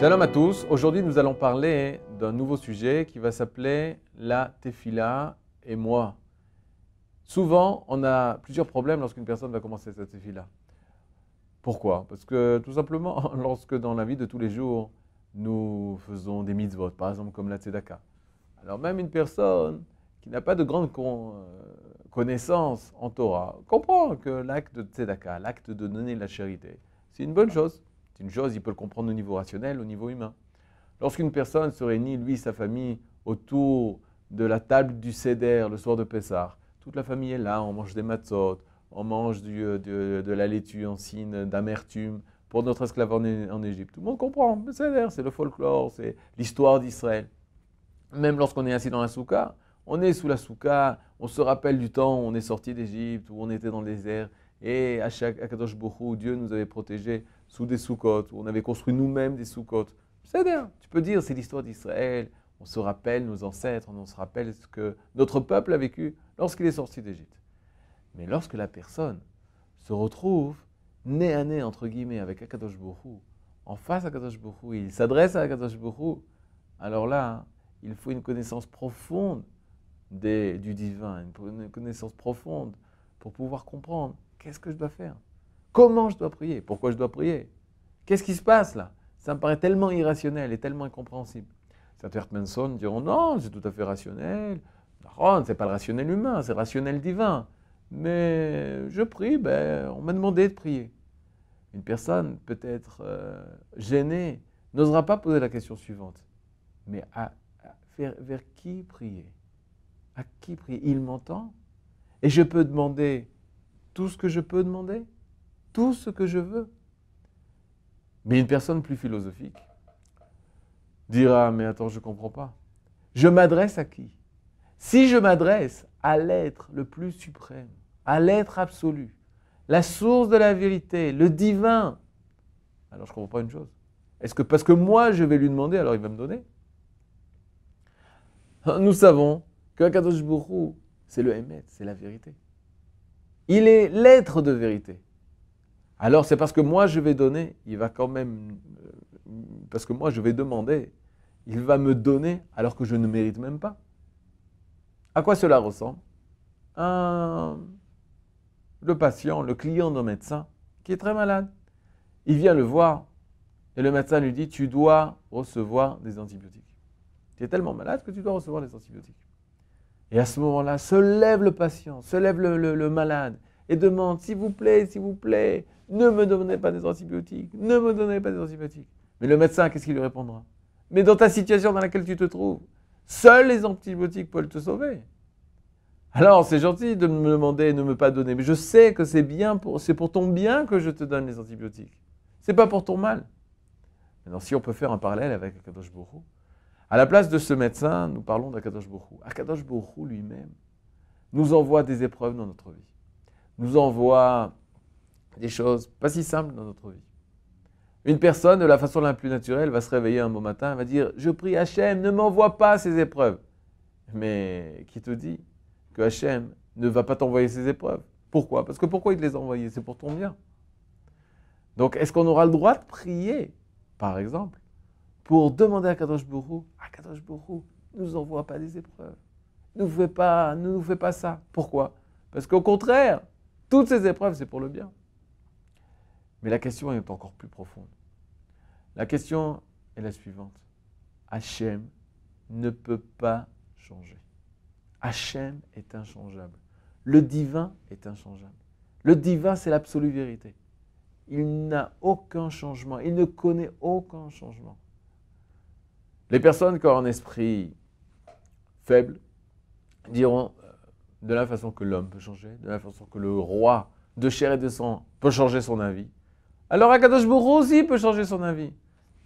Shalom à tous, aujourd'hui nous allons parler d'un nouveau sujet qui va s'appeler la tefila et moi. Souvent, on a plusieurs problèmes lorsqu'une personne va commencer sa tefila. Pourquoi? Parce que tout simplement, lorsque dans la vie de tous les jours, nous faisons des mitzvot, par exemple comme la tzedaka. Alors même une personne qui n'a pas de grande connaissance en Torah comprend que l'acte de tzedaka, l'acte de donner la charité, c'est une bonne chose. C'est une chose, il peut le comprendre au niveau rationnel, au niveau humain. Lorsqu'une personne se réunit, lui, sa famille, autour de la table du Seder le soir de Pessah, toute la famille est là, on mange des matzot, on mange de la laitue en signe d'amertume pour notre esclave en Égypte. Tout le monde comprend, le Seder, c'est le folklore, c'est l'histoire d'Israël. Même lorsqu'on est assis dans la soukha, on est sous la soukha, on se rappelle du temps où on est sorti d'Égypte, où on était dans le désert, et à Kadosh Baruch Hu, Dieu nous avait protégés sous des soukotes, où on avait construit nous-mêmes des soukotes. C'est bien, tu peux dire, c'est l'histoire d'Israël, on se rappelle nos ancêtres, on se rappelle ce que notre peuple a vécu lorsqu'il est sorti d'Égypte. Mais lorsque la personne se retrouve nez à nez, entre guillemets, avec Akadosh Baruch Hu, en face à Akadosh Baruch Hu, il s'adresse à Akadosh Baruch Hu, alors là, il faut une connaissance profonde du divin, une connaissance profonde pour pouvoir comprendre qu'est-ce que je dois faire, comment je dois prier, pourquoi je dois prier, qu'est-ce qui se passe là. Ça me paraît tellement irrationnel et tellement incompréhensible. Certains Manson diront non, c'est tout à fait rationnel. Non, c'est pas le rationnel humain, c'est le rationnel divin. Mais je prie, on m'a demandé de prier. Une personne peut-être gênée n'osera pas poser la question suivante. Mais vers qui prier? À qui prier? Il m'entend? Et je peux demander tout ce que je peux demander? Tout ce que je veux? Mais une personne plus philosophique dira, mais attends, je ne comprends pas. Je m'adresse à qui? Si je m'adresse à l'être le plus suprême, à l'être absolu, la source de la vérité, le divin, alors je ne comprends pas une chose. Est-ce que parce que moi je vais lui demander, alors il va me donner? Nous savons que Akadosh Baruch Hu, c'est le Emet, c'est la vérité. Il est l'être de vérité. Alors c'est parce que moi je vais donner, il va quand même, parce que moi je vais demander, il va me donner alors que je ne mérite même pas. À quoi cela ressemble? Le patient, le client d'un médecin qui est très malade, il vient le voir et le médecin lui dit, tu dois recevoir des antibiotiques. Tu es tellement malade que tu dois recevoir des antibiotiques. Et à ce moment-là, se lève le patient, se lève le malade et demande, s'il vous plaît, ne me donnez pas des antibiotiques, ne me donnez pas des antibiotiques. Mais le médecin, qu'est-ce qu'il lui répondra? Mais dans ta situation dans laquelle tu te trouves, seuls les antibiotiques peuvent te sauver. Alors, c'est gentil de me demander et de ne me pas donner, mais je sais que c'est pour ton bien que je te donne les antibiotiques. C'est pas pour ton mal. Maintenant, si on peut faire un parallèle avec Akadosh Baruch Hu, à la place de ce médecin, nous parlons d'Akadosh Baruch Hu. Akadosh Baruch Hu lui-même nous envoie des épreuves dans notre vie, nous envoie des choses pas si simples dans notre vie. Une personne, de la façon la plus naturelle, va se réveiller un beau matin, va dire « Je prie Hachem, ne m'envoie pas ces épreuves ». Mais qui te dit que Hachem ne va pas t'envoyer ces épreuves? Pourquoi? Parce que pourquoi il te les a envoyées? C'est pour ton bien. Donc, est-ce qu'on aura le droit de prier, par exemple, pour demander à Kadosh Baruch Hu, ne nous envoie pas des épreuves. Ne nous fais pas ça. Pourquoi? Parce qu'au contraire, toutes ces épreuves, c'est pour le bien. Mais la question est encore plus profonde. La question est la suivante. Hachem ne peut pas changer. Hachem est inchangeable. Le divin est inchangeable. Le divin, c'est l'absolue vérité. Il n'a aucun changement. Il ne connaît aucun changement. Les personnes qui ont un esprit faible diront de la façon que l'homme peut changer, de la façon que le roi de chair et de sang peut changer son avis. Alors Akadosh Baruch Hu aussi peut changer son avis.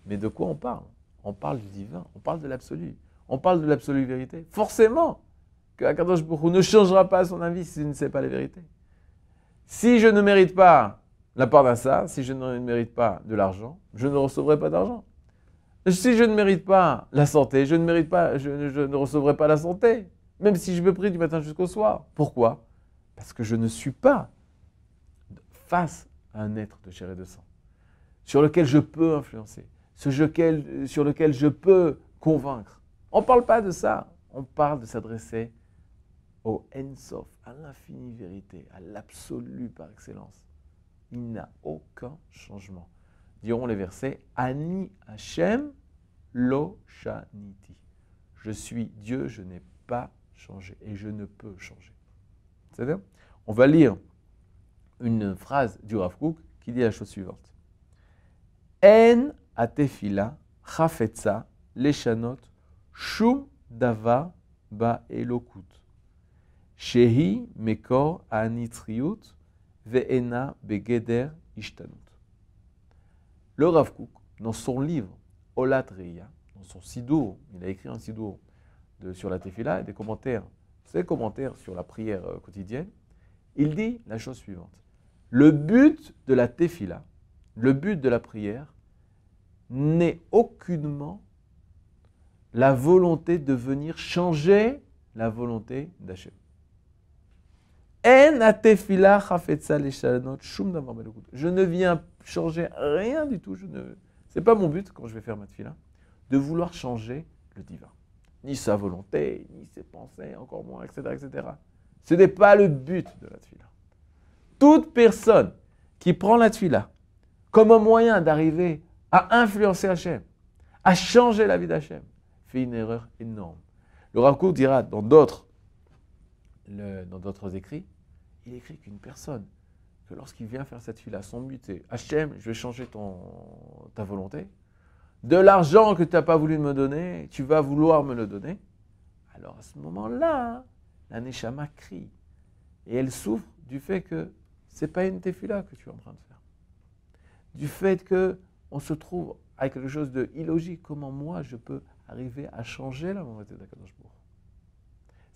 Mais de quoi on parle? On parle du divin, on parle de l'absolu, on parle de l'absolue vérité. Forcément que Akadosh Baruch Hu ne changera pas son avis s'il ne sait pas la vérité. Si je ne mérite pas la part d'Assa, si je ne mérite pas de l'argent, je ne recevrai pas d'argent. Si je ne mérite pas la santé, je ne recevrai pas la santé. Même si je me prie du matin jusqu'au soir. Pourquoi? Parce que je ne suis pas face à un être de chair et de sang, sur lequel je peux influencer. sur lequel je peux convaincre. On ne parle pas de ça. On parle de s'adresser au Ensof, à l'infinie vérité, à l'absolu par excellence. Il n'a aucun changement. Diront les versets, Ani Hashem lo shaniti. Je suis Dieu, je n'ai pas changé et je ne peux changer. C'est-à-dire, on va lire une phrase du Rav Kook qui dit la chose suivante. En atefila chafetza leshanot shum davar ba elokut. Shehi mekor anitriut ve'ena begeder ishtanut. Le Rav Kook, dans son livre Olat Reya, dans son Sidour, il a écrit un Sidour sur la Tefila et des commentaires, ses commentaires sur la prière quotidienne, il dit la chose suivante. Le but de la Tefila, le but de la prière, n'est aucunement la volonté de venir changer la volonté d'Hachem. Je ne viens changer rien du tout. Ce n'est pas mon but, quand je vais faire ma tefila, de vouloir changer le divin. Ni sa volonté, ni ses pensées, encore moins, etc. etc. Ce n'est pas le but de la tefila. Toute personne qui prend la tefila comme un moyen d'arriver à influencer Hachem, à changer la vie d'Hachem, fait une erreur énorme. Le Rav Kook dira dans d'autres écrits, il écrit qu'une personne, que lorsqu'il vient faire cette tefila, son but est Hachem, je vais changer ta volonté. De l'argent que tu n'as pas voulu me donner, tu vas vouloir me le donner. Alors à ce moment-là, la Neshama crie. Et elle souffre du fait que ce n'est pas une tefila que tu es en train de faire. Du fait qu'on se trouve avec quelque chose de illogique. Comment moi je peux arriver à changer la volonté d'Akadosh Baruch Hu?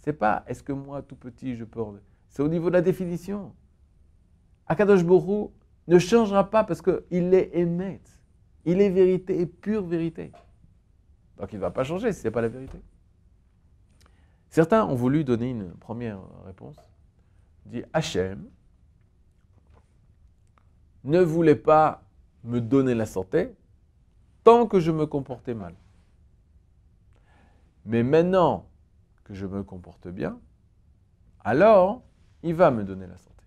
Ce n'est pas est-ce que moi tout petit je peux... C'est au niveau de la définition. Akadosh Baruch Hu ne changera pas parce qu'il est émet. Il est vérité et pure vérité. Donc il ne va pas changer si ce n'est pas la vérité. Certains ont voulu donner une première réponse. Il dit Hachem ne voulait pas me donner la santé tant que je me comportais mal. Mais maintenant que je me comporte bien, alors il va me donner la santé.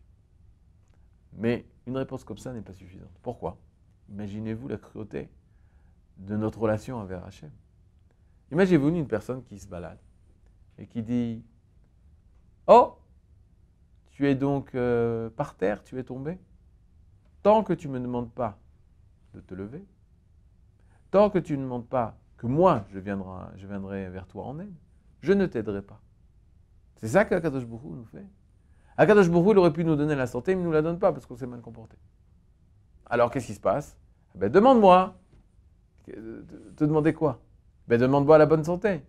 Mais une réponse comme ça n'est pas suffisante. Pourquoi? Imaginez-vous la cruauté de notre relation envers Hachem. Imaginez-vous une personne qui se balade et qui dit « Oh, tu es donc par terre, tu es tombé. Tant que tu ne me demandes pas de te lever, tant que tu ne demandes pas que moi, je viendrai vers toi en aide, je ne t'aiderai pas. » C'est ça qu'Akadosh Baruch Hu nous fait. Akadosh Baruch Hu, il aurait pu nous donner la santé, mais il ne nous la donne pas parce qu'on s'est mal comporté. Alors, qu'est-ce qui se passe? Demande-moi. Te demander quoi? Demande-moi la bonne santé.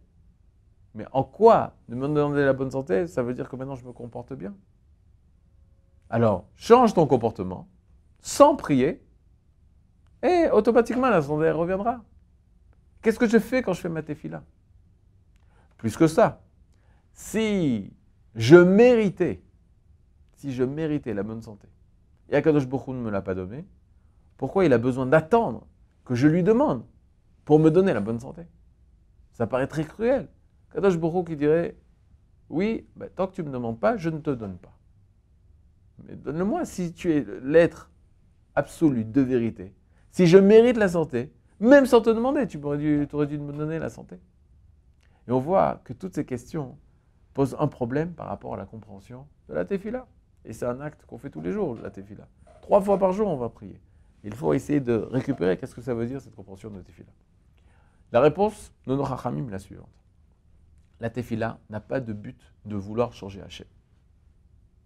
Mais en quoi de me demander la bonne santé, ça veut dire que maintenant je me comporte bien? Alors, change ton comportement, sans prier, et automatiquement la santé reviendra. Qu'est-ce que je fais quand je fais ma tefila? Plus que ça, si je méritais la bonne santé, et Akadosh Baruch Hu ne me l'a pas donné, pourquoi il a besoin d'attendre que je lui demande pour me donner la bonne santé? Ça paraît très cruel. Akadosh Baruch Hu qui dirait, oui, tant que tu ne me demandes pas, je ne te donne pas. Mais donne-le-moi si tu es l'être absolu de vérité. Si je mérite la santé, même sans te demander, tu aurais dû me donner la santé. Et on voit que toutes ces questions posent un problème par rapport à la compréhension de la tefila. Et c'est un acte qu'on fait tous les jours, la tefila. 3 fois par jour, on va prier. Il faut essayer de récupérer qu'est-ce que ça veut dire, cette compréhension de la tefila. La réponse, Nono Chachamim, la suivante. La tefila n'a pas de but de vouloir changer Hachem,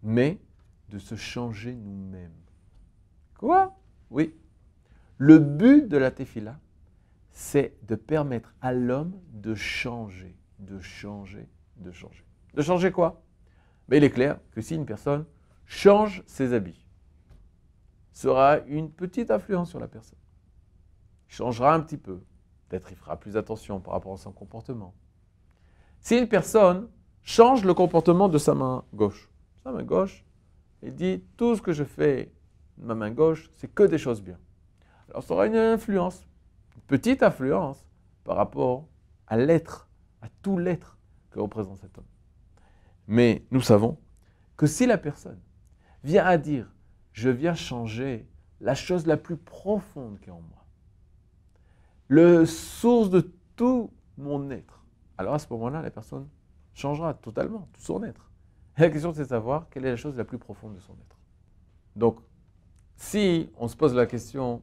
mais de se changer nous-mêmes. Quoi? Oui. Le but de la tefila, c'est de permettre à l'homme de changer, de changer, de changer. De changer quoi? Il est clair que si une personne change ses habits, ça aura une petite influence sur la personne. Il changera un petit peu. Peut-être il fera plus attention par rapport à son comportement. Si une personne change le comportement de sa main gauche, il dit tout ce que je fais de ma main gauche, c'est que des choses bien. Alors ça aura une influence petite influence par rapport à l'être, à tout l'être que représente cet homme. Mais nous savons que si la personne vient à dire « je viens changer la chose la plus profonde qui est en moi, le source de tout mon être », alors à ce moment-là, la personne changera totalement tout son être. Et la question, c'est de savoir quelle est la chose la plus profonde de son être. Donc, si on se pose la question,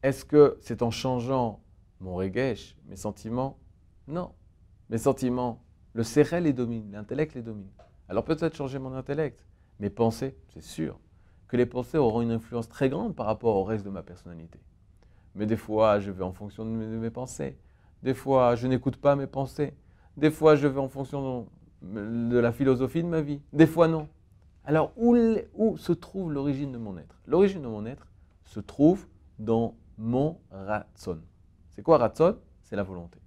est-ce que c'est en changeant mon regesh, mes sentiments? Non. Mes sentiments, le sérel les domine, l'intellect les domine. Alors peut-être changer mon intellect, mes pensées, c'est sûr que les pensées auront une influence très grande par rapport au reste de ma personnalité. Mais des fois, je vais en fonction de mes pensées. Des fois, je n'écoute pas mes pensées. Des fois, je vais en fonction de la philosophie de ma vie. Des fois, non. Alors, où se trouve l'origine de mon être? L'origine de mon être se trouve dans mon ratson. C'est quoi ratson? C'est la volonté.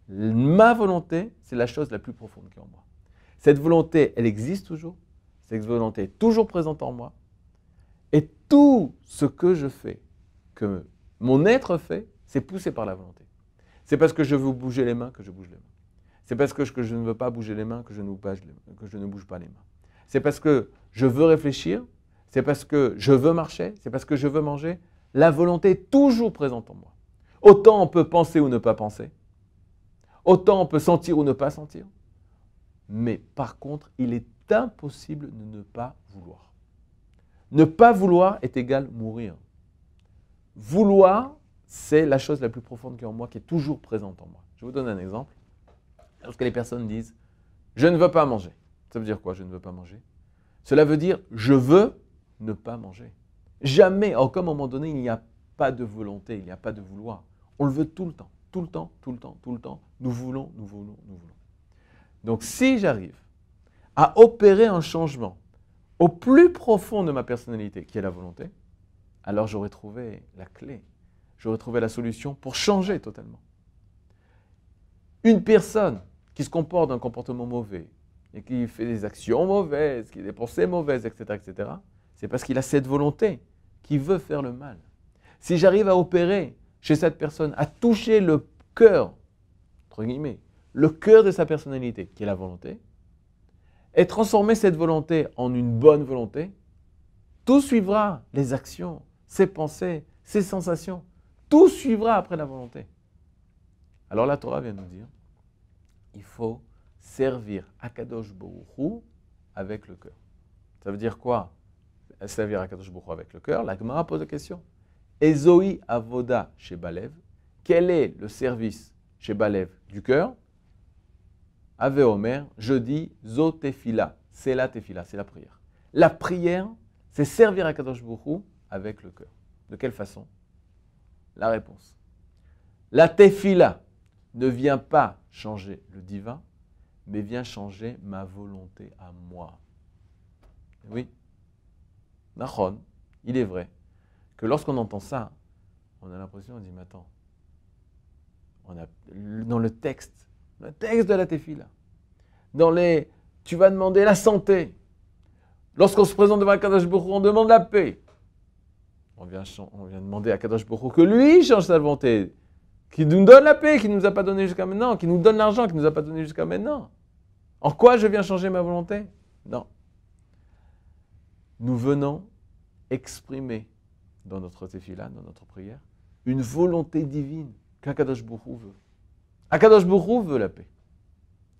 Ma volonté, c'est la chose la plus profonde qui est en moi. Cette volonté, elle existe toujours. Cette volonté est toujours présente en moi. Et tout ce que je fais, que mon être fait, c'est poussé par la volonté. C'est parce que je veux bouger les mains que je bouge les mains. C'est parce que je ne veux pas bouger les mains que je ne bouge pas les mains. C'est parce que je veux réfléchir, c'est parce que je veux marcher, c'est parce que je veux manger. La volonté est toujours présente en moi. Autant on peut penser ou ne pas penser, autant on peut sentir ou ne pas sentir, mais par contre, il est impossible de ne pas vouloir. Ne pas vouloir est égal mourir. Vouloir, c'est la chose la plus profonde qui est en moi, qui est toujours présente en moi. Je vous donne un exemple. Lorsque les personnes disent « je ne veux pas manger », ça veut dire quoi, je ne veux pas manger? Cela veut dire « je veux ne pas manger ». Jamais, à aucun moment donné, il n'y a pas de volonté, il n'y a pas de vouloir. On le veut tout le temps, tout le temps, tout le temps, tout le temps. Nous voulons, nous voulons, nous voulons. Donc si j'arrive à opérer un changement au plus profond de ma personnalité, qui est la volonté, alors j'aurais trouvé la clé, j'aurais trouvé la solution pour changer totalement. Une personne qui se comporte d'un comportement mauvais et qui fait des actions mauvaises, qui a des pensées mauvaises, etc., c'est parce qu'il a cette volonté qui veut faire le mal. Si j'arrive à opérer chez cette personne, à toucher le cœur, entre guillemets, le cœur de sa personnalité, qui est la volonté, et transformer cette volonté en une bonne volonté, tout suivra, les actions, ses pensées, ses sensations, tout suivra après la volonté. Alors la Torah vient nous dire, il faut servir Akadosh Baruch Hu avec le cœur. Ça veut dire quoi? Servir Akadosh Baruch Hu avec le cœur. La Gemara pose la question. Ezoi avoda chez Balev. Quel est le service chez Balev du cœur? Ave Omer, je dis zo tefila. C'est la tefila, c'est la prière. La prière, c'est servir Akadosh Baruch Hu avec le cœur. De quelle façon? La réponse. La tefila ne vient pas changer le divin, mais vient changer ma volonté à moi. Oui, Nachon, il est vrai que lorsqu'on entend ça, on a l'impression, on dit, mais attends, dans le texte de la tefila, tu vas demander la santé. Lorsqu'on se présente devant Akadosh Baruch Hu, on demande la paix. On vient demander à Akadosh Baruch Hu que lui change sa volonté, qui nous donne la paix, qui ne nous a pas donné jusqu'à maintenant, qui nous donne l'argent, qui ne nous a pas donné jusqu'à maintenant. En quoi je viens changer ma volonté? Non. Nous venons exprimer dans notre tefila, dans notre prière, une volonté divine qu'Akadosh Baruch Hu veut. Akadosh Baruch Hu veut la paix.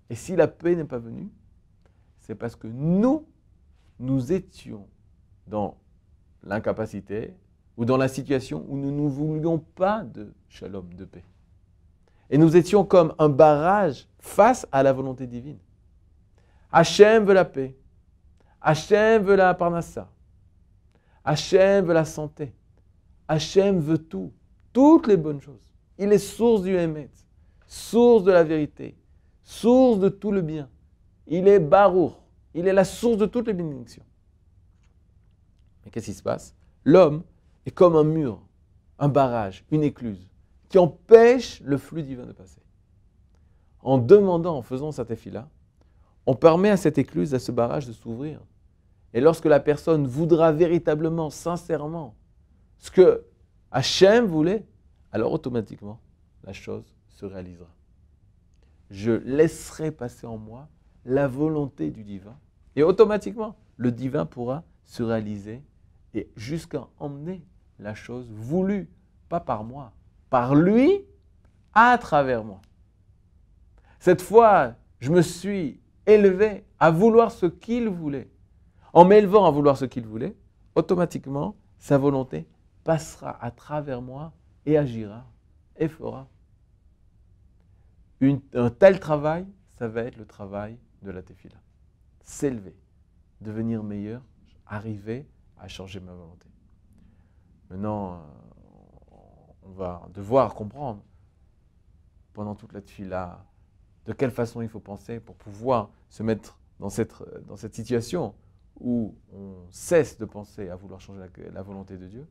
Et si la paix n'est pas venue, c'est parce que nous étions dans l'incapacité ou dans la situation où nous ne voulions pas de shalom, de paix. Et nous étions comme un barrage face à la volonté divine. Hachem veut la paix. Hachem veut la parnassa. Hachem veut la santé. Hachem veut tout. Toutes les bonnes choses. Il est source du Emet, source de la vérité, source de tout le bien. Il est Baruch. Il est la source de toutes les bénédictions. Mais qu'est-ce qui se passe? L'homme est comme un mur, un barrage, une écluse, qui empêche le flux divin de passer. En demandant, en faisant cette tefila, on permet à cette écluse, à ce barrage de s'ouvrir. Et lorsque la personne voudra véritablement, sincèrement, ce que Hachem voulait, alors automatiquement, la chose se réalisera. Je laisserai passer en moi la volonté du divin et automatiquement, le divin pourra se réaliser et jusqu'à emmener la chose voulue, pas par moi, par lui, à travers moi. Cette fois, je me suis élevé à vouloir ce qu'il voulait. En m'élevant à vouloir ce qu'il voulait, automatiquement, sa volonté passera à travers moi et agira et fera. Un tel travail, ça va être le travail de la tefila. S'élever, devenir meilleur, arriver à changer ma volonté. Maintenant, on va devoir comprendre pendant toute la tefila de quelle façon il faut penser pour pouvoir se mettre dans cette situation où on cesse de penser à vouloir changer la volonté de Dieu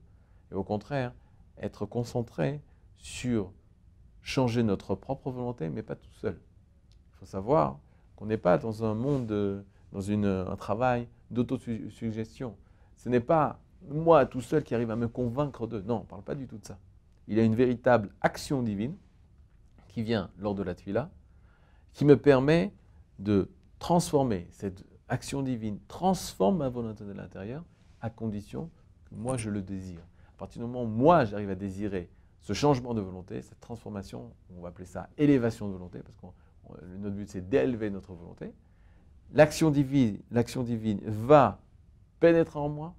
et au contraire, être concentré sur changer notre propre volonté, mais pas tout seul. Il faut savoir qu'on n'est pas dans un monde, dans un travail d'autosuggestion. Ce n'est pas moi tout seul qui arrive à me convaincre d'eux. Non, on ne parle pas du tout de ça. Il y a une véritable action divine qui vient lors de la tefila, qui me permet de transformer cette action divine, transforme ma volonté de l'intérieur, à condition que moi je le désire. À partir du moment où moi j'arrive à désirer ce changement de volonté, cette transformation, on va appeler ça élévation de volonté, parce que notre but c'est d'élever notre volonté, l'action divine va pénétrer en moi,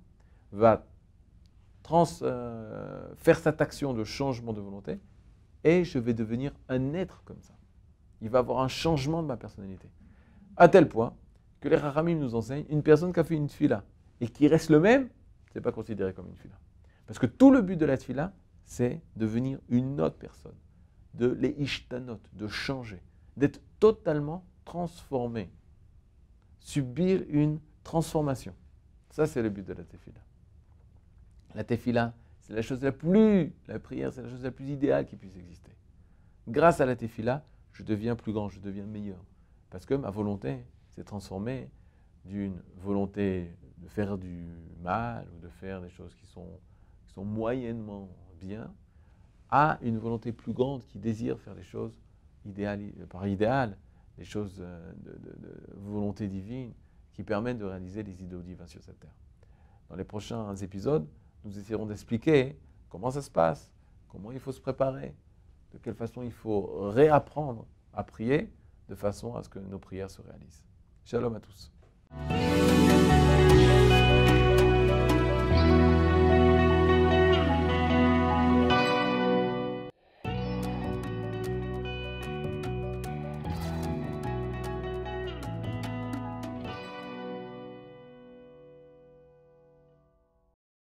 va faire cette action de changement de volonté, et je vais devenir un être comme ça. Il va y avoir un changement de ma personnalité. À tel point que les Rachamim nous enseignent, une personne qui a fait une tefila et qui reste le même, ce n'est pas considéré comme une tefila. Parce que tout le but de la tefila, c'est devenir une autre personne, de les ishtanot, de changer, d'être totalement transformé, subir une transformation. Ça, c'est le but de la tefila. La tefila, c'est la chose la prière, c'est la chose la plus idéale qui puisse exister. Grâce à la tefila, je deviens plus grand, je deviens meilleur. Parce que ma volonté s'est transformée d'une volonté de faire du mal ou de faire des choses qui sont moyennement bien à une volonté plus grande qui désire faire les choses par idéal, les choses de volonté divine qui permettent de réaliser les idéaux divins sur cette terre. Dans les prochains épisodes, nous essaierons d'expliquer comment ça se passe, comment il faut se préparer, de quelle façon il faut réapprendre à prier de façon à ce que nos prières se réalisent. Shalom à tous.